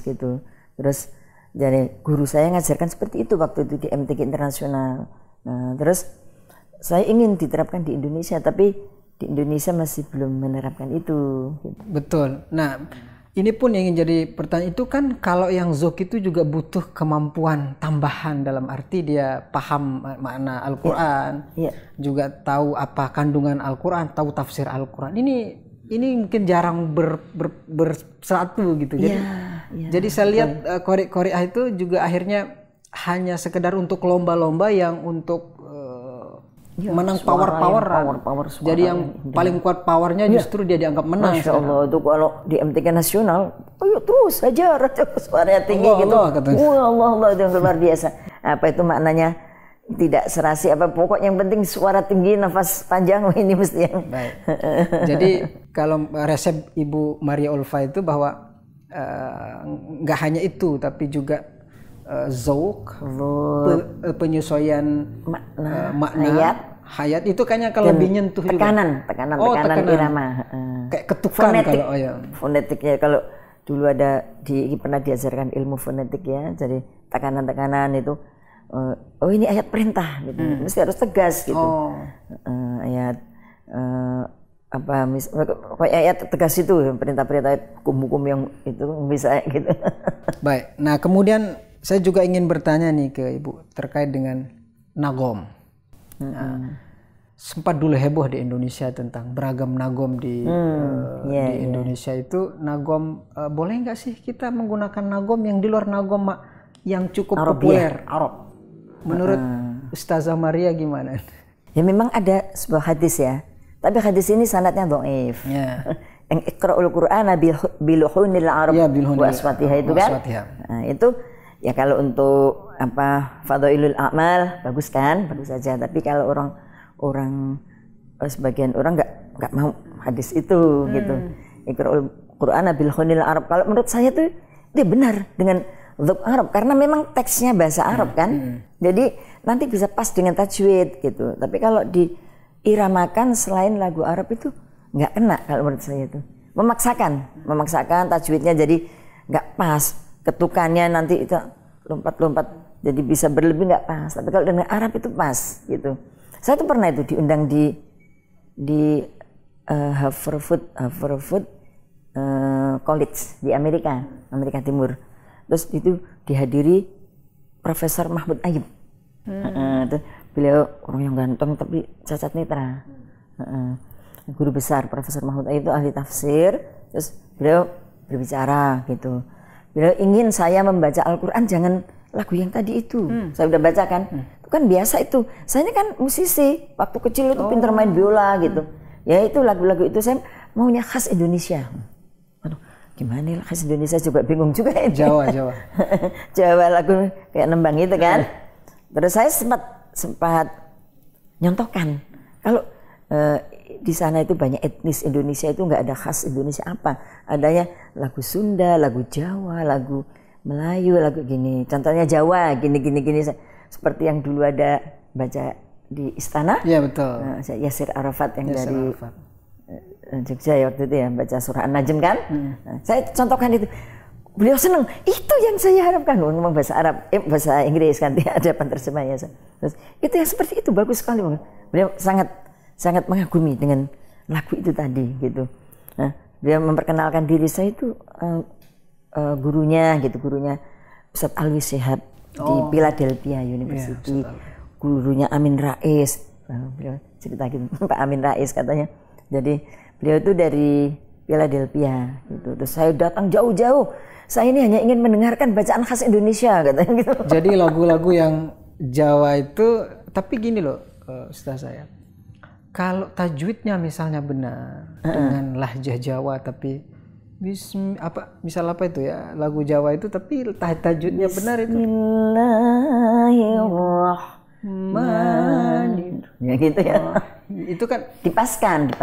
gitu. Terus jadi guru saya ngajarkan seperti itu waktu itu di MTQ internasional. Nah, terus saya ingin diterapkan di Indonesia, tapi di Indonesia masih belum menerapkan itu. Betul. Nah, ini pun yang ingin jadi pertanyaan itu kan, kalau yang zouk itu juga butuh kemampuan tambahan dalam arti dia paham makna Al-Quran, juga tahu apa kandungan Al-Quran, tahu tafsir Al-Quran. Ini mungkin jarang bersatu gitu. Jadi saya lihat Korea itu juga akhirnya hanya sekedar untuk lomba-lomba yang untuk menang power-poweran. Jadi yang paling kuat powernya justru dia dianggap menang. Masya Allah, itu kalau di MTQ nasional, ayo terus aja suaranya tinggi gitu. Allah itu luar biasa. Apa itu maknanya? Tidak serasi apa, pokoknya yang penting suara tinggi, nafas panjang, ini mesti yang baik. Jadi kalau resep Ibu Maria Ulfa itu bahwa nggak hanya itu, tapi juga zouk, penyesuaian makna, hayat itu kayaknya kalau lebih nyentuh tekanan irama, kayak ketukan fonetik, kalau fonetiknya. Kalau dulu pernah diajarkan ilmu fonetik ya, jadi tekanan itu. Ini ayat perintah gitu, mesti harus tegas gitu. Ayat ayat tegas itu perintah-perintah hukum-hukum yang itu bisa gitu. Baik. Nah, kemudian saya juga ingin bertanya nih ke Ibu terkait dengan nagom. Sempat dulu heboh di Indonesia tentang beragam nagom di Indonesia itu. Nagom, boleh nggak sih kita menggunakan nagom yang di luar nagom yang cukup populer Arab? Menurut Ustazah Maria gimana? Ya memang ada sebuah hadis ya, tapi hadis ini sanadnya dhaif. Yang iqra'ul Qur'ana biluhunil Arab wa aswatiha itu kan. Nah, itu ya kalau untuk fadhailul a'mal bagus kan, bagus saja. Tapi kalau sebagian orang nggak mau hadis itu gitu. Iqra'ul Qur'ana biluhunil Arab. Kalau menurut saya tuh dia benar dengan dzuk Arab karena memang teksnya bahasa Arab kan. Jadi nanti bisa pas dengan tajwid gitu. Tapi kalau diiramakan selain lagu Arab itu nggak kena kalau menurut saya itu. Memaksakan tajwidnya jadi nggak pas. Ketukannya nanti itu lompat-lompat jadi bisa berlebih nggak pas. Tapi kalau dengan Arab itu pas gitu. Saya tuh pernah itu diundang di Haverford College di Amerika Timur. Terus itu dihadiri Profesor Mahmud Ayub. Beliau orang yang ganteng tapi cacat netra. Guru besar Profesor Mahmud Ayub itu ahli tafsir. Terus beliau berbicara gitu. Beliau ingin saya membaca Al-Quran jangan lagu yang tadi itu. Saya udah baca kan. Itu kan biasa itu. Saya ini kan musisi. Waktu kecil itu pintar main biola gitu. Ya itu lagu-lagu itu saya maunya khas Indonesia. gimana lah khas Indonesia juga bingung juga ini. Jawa. Jawa lagu kayak nembang itu kan. Terus saya sempat nyontohkan kalau di sana itu banyak etnis Indonesia, itu nggak ada khas Indonesia apa, adanya lagu Sunda, lagu Jawa, lagu Melayu, lagu gini. Contohnya Jawa gini. Seperti yang dulu ada baca di istana. Iya betul. Yasir Arafat yang Yasir dari Arafat. Jogja ya waktu itu ya, baca surah An-Najm kan. Nah, saya contohkan itu. Beliau senang. Itu yang saya harapkan. Ngomong bahasa Arab, bahasa Inggris kan, ada penerjemahnya. Terus itu yang seperti itu bagus sekali. Beliau sangat mengagumi dengan lagu itu tadi gitu. Nah, dia memperkenalkan diri saya itu gurunya Ustadz Alwi Shihab di Philadelphia University. Gurunya Amin Rais. Beliau cerita gitu, Pak Amin Rais katanya. Jadi beliau itu dari Philadelphia gitu. Terus saya datang jauh-jauh. Saya ini hanya ingin mendengarkan bacaan khas Indonesia katanya gitu. Jadi lagu-lagu yang Jawa itu, tapi gini loh, Ustaz saya. Kalau tajwidnya misalnya benar dengan lahjah Jawa, tapi misal apa itu ya, lagu Jawa itu tapi tajwidnya benar itu. Bismillahirrahmanirrahim. Ya gitu ya. Itu kan dipaskan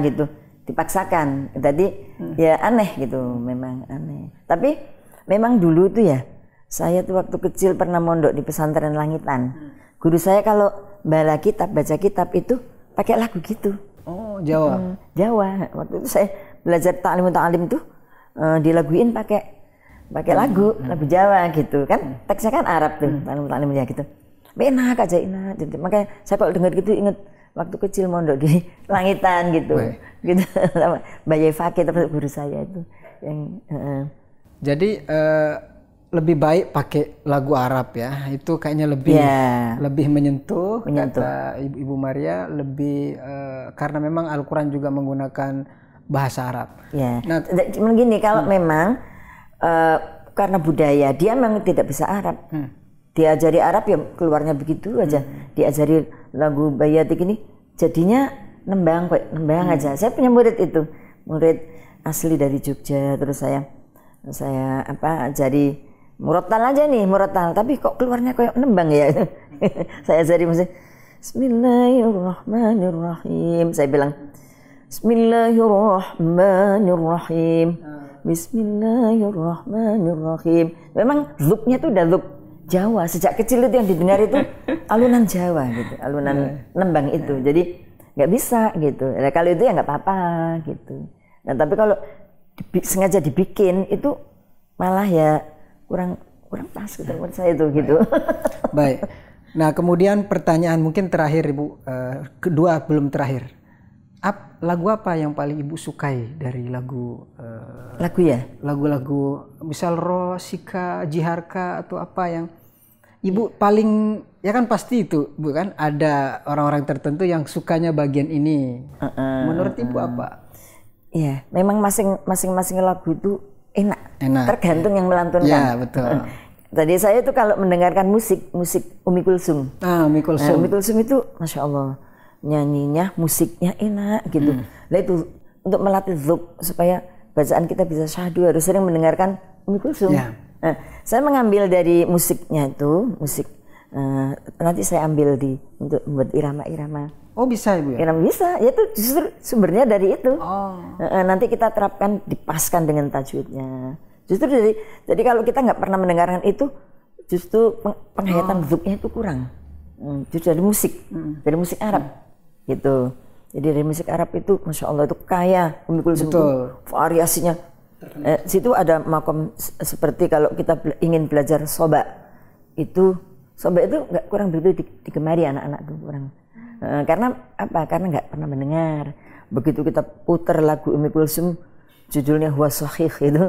gitu, dipaksakan. Tadi ya aneh gitu, memang aneh. Tapi memang dulu tuh ya, saya tuh waktu kecil pernah mondok di pesantren Langitan. Guru saya kalau baca kitab itu pakai lagu gitu. Oh, Jawa. Jawa. Waktu itu saya belajar ta'lim tuh dilaguin pakai lagu Jawa gitu kan. Teksnya kan Arab tuh, ta'lim ya gitu. Enak aja. Makanya saya kalau dengar gitu inget waktu kecil mondok di Langitan gitu. Gitu sama Mbak Yevake guru saya itu yang Jadi lebih baik pakai lagu Arab ya. Itu kayaknya lebih menyentuh. Kata Ibu Maria lebih karena memang Al-Qur'an juga menggunakan bahasa Arab. Ya. Nah, cuman gini kalau memang karena budaya dia memang tidak bisa Arab. Diajari Arab ya keluarnya begitu aja. Diajari lagu bayatik ini jadinya nembang aja. Saya punya murid asli dari Jogja, terus saya ajari murotal aja nih, tapi kok keluarnya kayak nembang ya. Saya ajari musik Bismillahirrahmanirrahim. Saya bilang Bismillahirrahmanirrahim. Bismillahirrahmanirrahim. Memang zupnya tuh udah zup Jawa, sejak kecil itu yang didengar itu alunan Jawa gitu, alunan nembang itu. Jadi nggak bisa gitu. Nah, kalau itu ya nggak apa-apa gitu. Nah, tapi kalau sengaja dibikin itu malah ya kurang pas gitu menurut saya itu gitu. Baik. Nah, kemudian pertanyaan mungkin terakhir Ibu, kedua belum terakhir. Lagu apa yang paling Ibu sukai dari lagu ya? Lagu-lagu misal Rosika, Jiharka atau apa yang Ibu paling, ya kan pasti itu Bu kan ada orang-orang tertentu yang sukanya bagian ini. Menurut Ibu apa? Iya, memang masing-masing lagu itu enak. Tergantung yang melantunkan. Ya, betul. Tadi saya itu kalau mendengarkan musik Umi Kulsum. Umi Kulsum. Umi Kulsum itu Masya Allah, nyanyinya, musiknya enak gitu. Nah itu untuk melatih dzuk supaya bacaan kita bisa syahdu harus sering mendengarkan Umi Kulsum. Nah, saya mengambil dari musiknya itu, nanti saya ambil untuk membuat irama-irama. Oh bisa Ibu ya? Irama bisa, ya itu justru sumbernya dari itu. Nanti kita terapkan, dipaskan dengan tajwidnya. Justru jadi kalau kita nggak pernah mendengarkan itu, justru penghayatan dzuknya itu kurang. Justru dari musik Arab gitu. Jadi dari musik Arab itu Masya Allah itu kaya Umi Kulsum itu variasinya. Situ ada makom seperti kalau kita ingin belajar soba itu nggak kurang begitu digemari anak-anak itu kurang. Karena apa? Karena nggak pernah mendengar. Begitu kita putar lagu Umi Kulsum judulnya Huwa Sahih itu,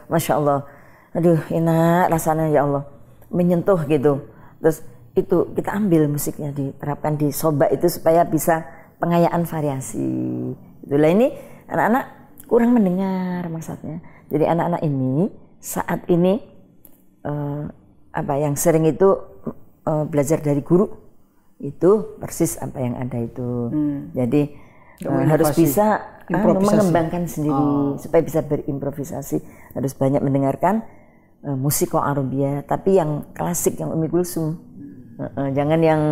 Masya Allah, aduh enak rasanya ya Allah, menyentuh gitu. Terus itu kita ambil musiknya diterapkan di soba itu supaya bisa pengayaan variasi. Itulah ini anak-anak kurang mendengar maksudnya. Jadi anak-anak ini saat ini yang sering itu belajar dari guru itu persis apa yang ada itu. Jadi harus bisa mengembangkan sendiri supaya bisa berimprovisasi, harus banyak mendengarkan musik Arabia, tapi yang klasik, yang Ummi Kulsum. Jangan yang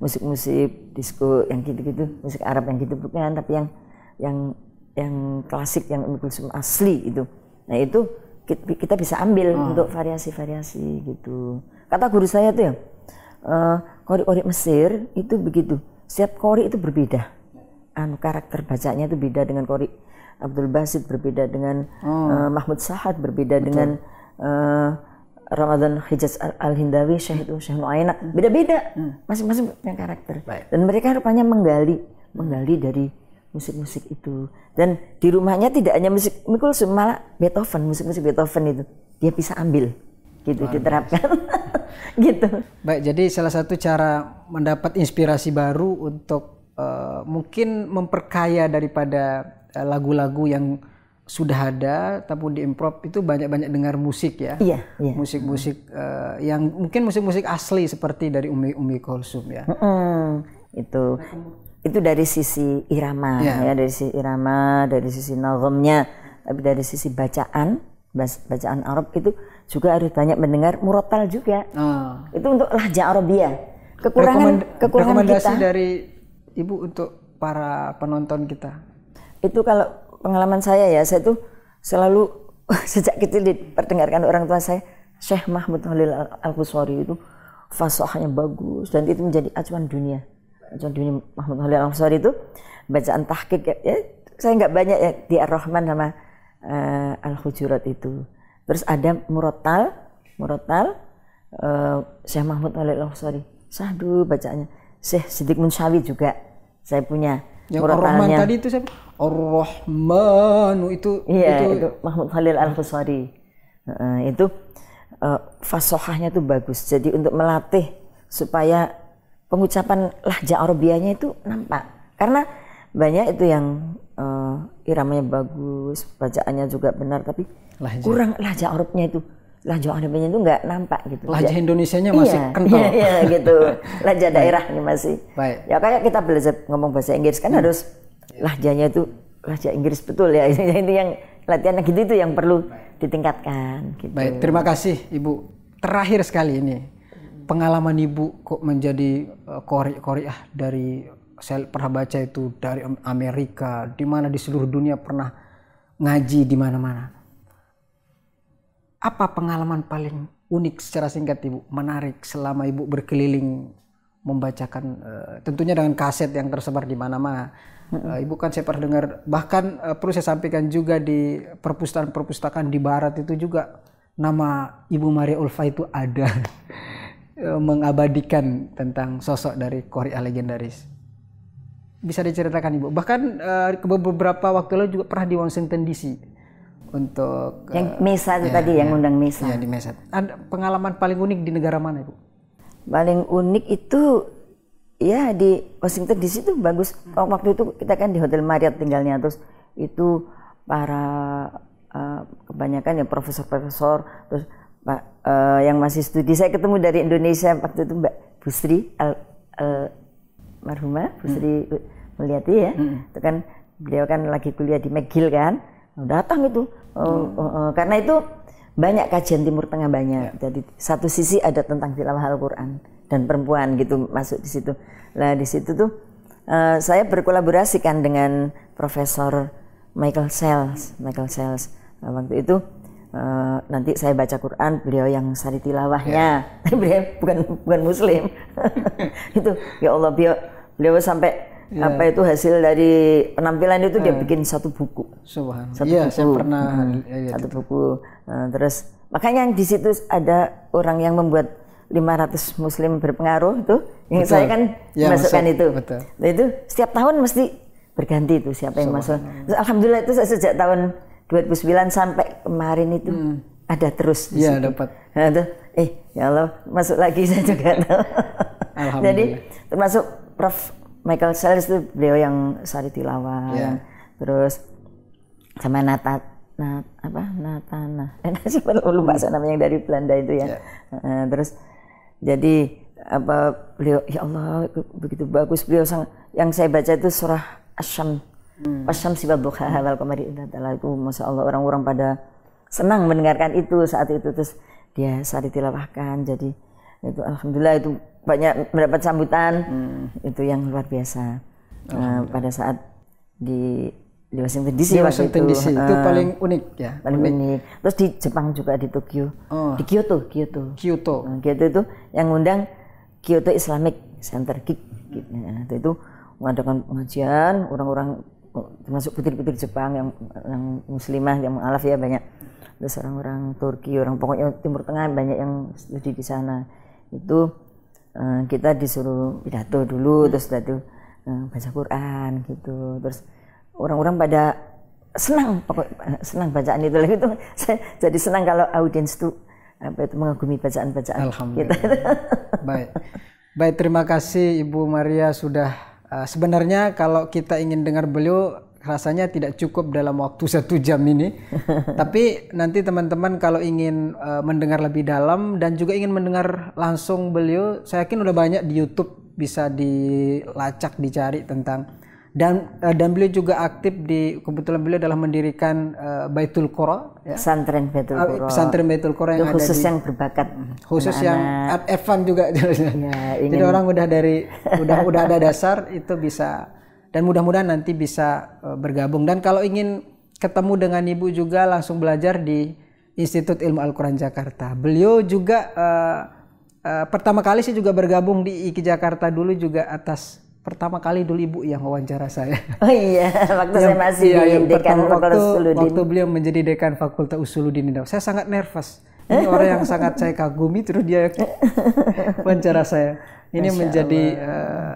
musik-musik disco yang gitu-gitu, musik Arab yang gitu bukan, tapi yang klasik, yang Ummi Kulsum asli itu. Nah itu kita bisa ambil untuk variasi-variasi gitu. Kata guru saya tuh ya, qori-qori Mesir itu begitu. Setiap qori itu berbeda. Karakter bacanya itu beda dengan qori Abdul Basit, berbeda dengan Mahmud Sahad, berbeda dengan Ramadan Hijaz Al-Hindawi, Syekh Nu'aina, beda-beda. Masing-masing punya karakter. Dan mereka rupanya menggali dari musik-musik itu. Dan di rumahnya tidak hanya musik Ummi Kulsum, malah Beethoven, musik-musik Beethoven itu dia bisa ambil, gitu, diterapkan. Gitu. Baik, jadi salah satu cara mendapat inspirasi baru untuk mungkin memperkaya daripada lagu-lagu yang sudah ada, tapi diimprov itu banyak-banyak dengar musik ya. Iya. Musik-musik yang mungkin musik-musik asli seperti dari Ummi Kulsum ya. Itu dari sisi irama ya, dari sisi irama, dari sisi nazamnya, tapi dari sisi bacaan Arab itu juga harus banyak mendengar murattal juga. Itu untuk lahja Arabia. Kekurangan rekomendasi kita dari Ibu untuk para penonton kita. Itu kalau pengalaman saya ya, saya tuh selalu sejak kecil diperdengarkan orang tua saya, Syekh Mahmud Khalil Al-Quswari itu fasahnya bagus dan itu menjadi acuan dunia. Mahmud Khalil Al-Quswari itu bacaan tahqiq ya, saya nggak banyak ya di Ar-Rahman sama Al-Hujurat itu. Terus ada murattal Syekh Mahmud Khalil Al-Quswari. Sahdu bacaannya. Syekh Siddiq Munsyawi juga saya punya yang Ar-Rahman tadi itu siapa? Ar-Rahman itu Mahmud Khalil Al-Quswari. Itu fasahahnya tuh bagus. Jadi untuk melatih supaya pengucapan lahja Arabianya itu nampak. Karena banyak itu yang iramanya bagus, bacaannya juga benar, tapi kurang lahja Arabnya itu. Lahja Arabianya itu nggak nampak gitu. Lahja Indonesianya masih kental. Iya gitu. Lahja daerahnya masih. Baik. Ya kayak kita belajar ngomong bahasa Inggris kan harus lahjanya itu lahja Inggris betul ya. Itu yang latihan gitu itu yang perlu ditingkatkan. Gitu. Baik, terima kasih Ibu. Terakhir sekali ini, pengalaman Ibu kok menjadi qori'ah dari, saya pernah baca itu dari Amerika, di mana di seluruh dunia pernah ngaji di mana-mana. Apa pengalaman paling unik secara singkat Ibu, menarik selama Ibu berkeliling membacakan, tentunya dengan kaset yang tersebar di mana-mana. Ibu kan saya pernah dengar, bahkan perlu saya sampaikan juga di perpustakaan di Barat itu juga nama Ibu Maria Ulfa itu ada mengabadikan tentang sosok dari qori'ah legendaris. Bisa diceritakan Ibu? Bahkan beberapa waktu lalu juga pernah di Washington DC. Untuk yang Mesa itu tadi yang undang Mesa. Iya, di Mesa. Ada pengalaman paling unik di negara mana Ibu? Paling unik itu ya di Washington DC itu bagus. Waktu itu kita kan di Hotel Marriott tinggalnya, terus itu para kebanyakan ya profesor-profesor, terus yang masih studi. Saya ketemu dari Indonesia waktu itu Mbak Busri marhumah Busri Mulyati ya. Itu kan beliau kan lagi kuliah di McGill kan. Datang itu karena itu banyak kajian Timur Tengah banyak. Jadi satu sisi ada tentang tilawah Al-Qur'an dan perempuan gitu masuk di situ. Lah di situ tuh saya berkolaborasi kan dengan Profesor Michael Sells. Waktu itu nanti saya baca Quran, beliau yang sari tilawahnya. Beliau bukan Muslim. Itu ya Allah, beliau sampai apa itu hasil dari penampilan itu dia bikin satu buku. Subhanallah. Iya, saya pernah satu buku. Terus makanya di situ ada orang yang membuat 500 Muslim berpengaruh itu, yang saya kan masukkan itu. Nah, itu setiap tahun mesti berganti itu siapa yang masuk. Terus, alhamdulillah itu sejak tahun 2009 sampai kemarin itu ada terus di situ. Dapat. Nah, itu, ya Allah masuk lagi saya juga. Jadi termasuk Prof Michael Sells itu beliau yang sari tilawah, terus sama Natana, siapa lupa namanya yang dari Belanda itu ya. Terus jadi apa beliau, ya Allah begitu bagus beliau yang saya baca itu surah asyam wasyam siwadduha wal qamari idza talaha, itu masya Allah orang-orang pada senang mendengarkan itu saat itu, terus dia sari tilawahkan, jadi itu alhamdulillah itu banyak mendapat sambutan itu yang luar biasa. Pada saat di Washington DC, itu paling unik ya, paling unik. Terus di Jepang juga di Tokyo, di Kyoto itu yang ngundang Kyoto Islamic Center GIC. Itu mengadakan pengajian orang-orang termasuk putri-putri Jepang yang muslimah yang mualaf ya banyak. Terus orang-orang Turki, orang pokoknya Timur Tengah banyak yang studi di sana. Itu kita disuruh pidato dulu, terus itu baca Quran gitu. Terus orang-orang pada senang bacaan itu lagi, itu saya jadi senang kalau audiens itu mengagumi bacaan-bacaan kita. Baik, terima kasih Ibu Maria sudah sebenarnya kalau kita ingin dengar beliau rasanya tidak cukup dalam waktu 1 jam ini. Tapi nanti teman-teman kalau ingin mendengar lebih dalam dan juga ingin mendengar langsung beliau, saya yakin udah banyak di YouTube, bisa dilacak, dicari tentang dan beliau juga aktif kebetulan beliau adalah mendirikan Baitul Qura, ya. Pesantren Baitul Qura yang khusus ada yang berbakat, khusus yang advance juga. Jadi orang udah ada dasar itu bisa. Dan mudah-mudahan nanti bisa bergabung. Dan kalau ingin ketemu dengan Ibu juga langsung belajar di Institut Ilmu Al-Quran Jakarta. Beliau juga pertama kali saya juga bergabung di IKI Jakarta dulu juga atas pertama kali dulu Ibu yang wawancara saya. Oh iya, waktu saya masih di Dekan Fakultas Usuluddin. Waktu beliau menjadi Dekan Fakultas Usuluddin. Saya sangat nervous. Ini orang yang sangat saya kagumi, terus dia wawancara saya. Ini Masya menjadi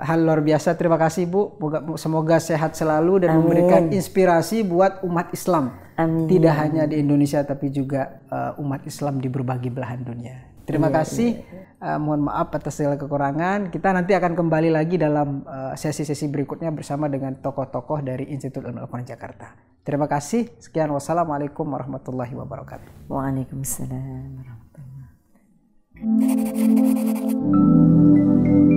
hal luar biasa. Terima kasih Bu. Semoga sehat selalu dan memberikan inspirasi buat umat Islam. Tidak hanya di Indonesia tapi juga umat Islam di berbagai belahan dunia. Terima kasih. Mohon maaf atas segala kekurangan. Kita nanti akan kembali lagi dalam sesi-sesi berikutnya bersama dengan tokoh-tokoh dari Institut Ilmu Al-Quran Jakarta. Terima kasih. Sekian. Wassalamualaikum warahmatullahi wabarakatuh. Waalaikumsalam warahmatullahi wabarakatuh.